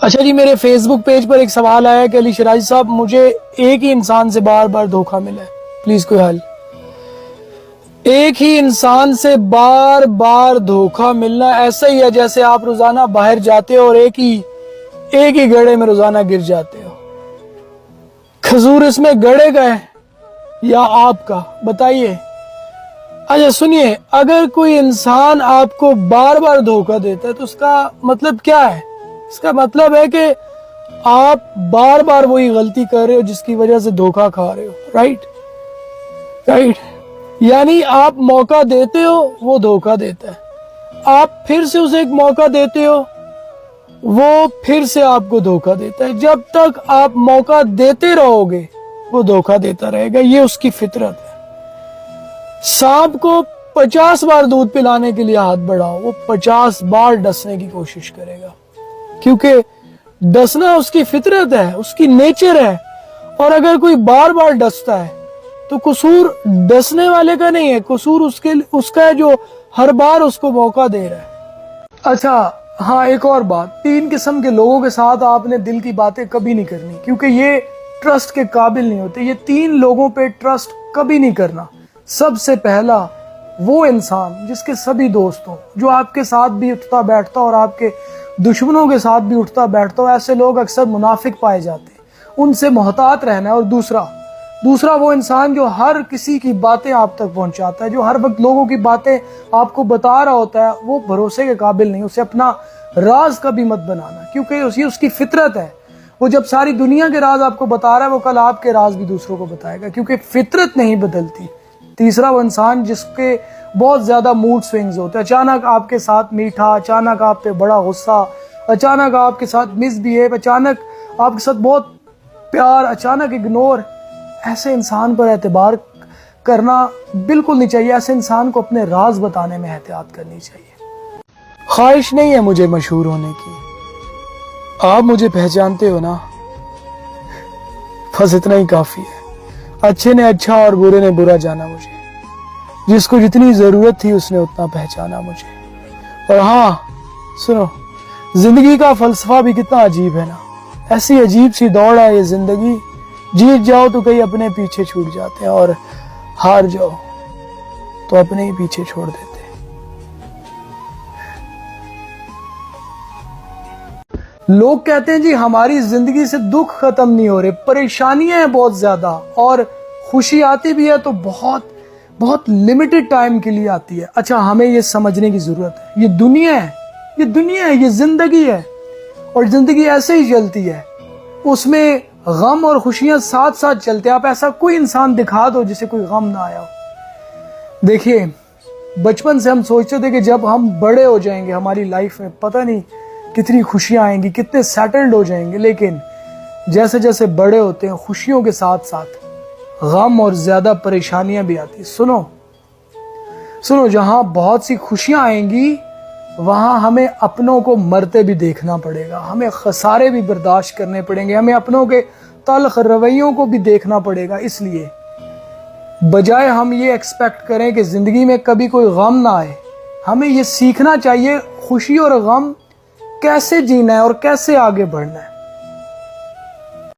اچھا جی، میرے فیس بک پیج پر ایک سوال آیا کہ علی شرازی صاحب مجھے ایک ہی انسان سے بار بار دھوکہ ملا ہے، پلیز کوئی حل۔ ایک ہی انسان سے بار بار دھوکہ ملنا ایسا ہی ہے جیسے آپ روزانہ باہر جاتے ہو اور ایک ہی گڑھے میں روزانہ گر جاتے ہو۔ قصور اس میں گڑھے کا ہے یا آپ کا؟ بتائیے۔ اچھا سنیے، اگر کوئی انسان آپ کو بار بار دھوکہ دیتا ہے تو اس کا مطلب کیا ہے؟ اس کا مطلب ہے کہ آپ بار بار وہی غلطی کر رہے ہو جس کی وجہ سے دھوکہ کھا رہے ہو، رائٹ؟ یعنی آپ موقع دیتے ہو، وہ دھوکہ دیتا ہے۔ آپ پھر سے اسے ایک موقع دیتے ہو، وہ پھر سے آپ کو دھوکہ دیتا ہے۔ جب تک آپ موقع دیتے رہو گے وہ دھوکہ دیتا رہے گا، یہ اس کی فطرت ہے۔ سانپ کو 50 بار دودھ پلانے کے لیے ہاتھ بڑھاؤ، وہ 50 بار ڈسنے کی کوشش کرے گا، کیونکہ ڈسنا اس کی فطرت ہے، اس کی نیچر ہے۔ اور اگر کوئی بار بار ڈستا ہے تو قصور ڈسنے والے کا نہیں ہے، قصور اس کا ہے جو ہر بار اس کو موقع دے رہا ہے۔ اچھا ہاں، ایک اور بات، 3 قسم کے لوگوں کے ساتھ آپ نے دل کی باتیں کبھی نہیں کرنی، کیونکہ یہ ٹرسٹ کے قابل نہیں ہوتے۔ یہ 3 لوگوں پہ ٹرسٹ کبھی نہیں کرنا۔ سب سے پہلا وہ انسان جس کے سبھی دوست ہوں، جو آپ کے ساتھ بھی اٹھتا بیٹھتا اور آپ کے دشمنوں کے ساتھ بھی اٹھتا بیٹھتا ہو، ایسے لوگ اکثر منافق پائے جاتے ہیں، ان سے محتاط رہنا ہے۔ اور دوسرا وہ انسان جو ہر کسی کی باتیں آپ تک پہنچاتا ہے، جو ہر وقت لوگوں کی باتیں آپ کو بتا رہا ہوتا ہے، وہ بھروسے کے قابل نہیں۔ اسے اپنا راز کبھی مت بنانا، کیونکہ اس کی فطرت ہے۔ وہ جب ساری دنیا کے راز آپ کو بتا رہا ہے، وہ کل آپ کے راز بھی دوسروں کو بتائے گا، کیونکہ فطرت نہیں بدلتی۔ تیسرا وہ انسان جس کے بہت زیادہ موڈ سوئنگز ہوتے ہیں، اچانک آپ کے ساتھ میٹھا، اچانک آپ پہ بڑا غصہ، اچانک آپ کے ساتھ مس بیہیو، اچانک آپ کے ساتھ بہت پیار، اچانک اگنور۔ ایسے انسان پر اعتبار کرنا بالکل نہیں چاہیے۔ ایسے انسان کو اپنے راز بتانے میں احتیاط کرنی چاہیے۔ خواہش نہیں ہے مجھے مشہور ہونے کی، آپ مجھے پہچانتے ہو نا، بس اتنا ہی کافی ہے۔ اچھے نے اچھا اور برے نے برا جانا مجھے، جس کو جتنی ضرورت تھی اس نے اتنا پہچانا مجھے۔ اور ہاں سنو، زندگی کا فلسفہ بھی کتنا عجیب ہے نا، ایسی عجیب سی دوڑ ہے یہ زندگی، جیت جاؤ تو کئی اپنے پیچھے چھوٹ جاتے ہیں اور ہار جاؤ تو اپنے ہی پیچھے چھوڑ دیتے ہیں۔ لوگ کہتے ہیں جی ہماری زندگی سے دکھ ختم نہیں ہو رہے، پریشانیاں ہیں بہت زیادہ، اور خوشی آتی بھی ہے تو بہت لمیٹڈ ٹائم کے لیے آتی ہے۔ اچھا ہمیں یہ سمجھنے کی ضرورت ہے، یہ دنیا ہے، یہ زندگی ہے، اور زندگی ایسے ہی چلتی ہے، اس میں غم اور خوشیاں ساتھ ساتھ چلتے ہیں۔ آپ ایسا کوئی انسان دکھا دو جسے کوئی غم نہ آیا ہو۔ دیکھیے، بچپن سے ہم سوچتے تھے کہ جب ہم بڑے ہو جائیں گے ہماری لائف میں پتہ نہیں کتنی خوشیاں آئیں گی، کتنے سیٹلڈ ہو جائیں گے، لیکن جیسے جیسے بڑے ہوتے ہیں خوشیوں کے ساتھ ساتھ غم اور زیادہ پریشانیاں بھی آتی۔ سنو، جہاں بہت سی خوشیاں آئیں گی وہاں ہمیں اپنوں کو مرتے بھی دیکھنا پڑے گا، ہمیں خسارے بھی برداشت کرنے پڑیں گے، ہمیں اپنوں کے تلخ رویوں کو بھی دیکھنا پڑے گا۔ اس لیے بجائے ہم یہ ایکسپیکٹ کریں کہ زندگی میں کبھی کوئی غم نہ آئے، ہمیں یہ سیکھنا چاہیے خوشی اور غم کیسے جینا ہے اور کیسے آگے بڑھنا ہے۔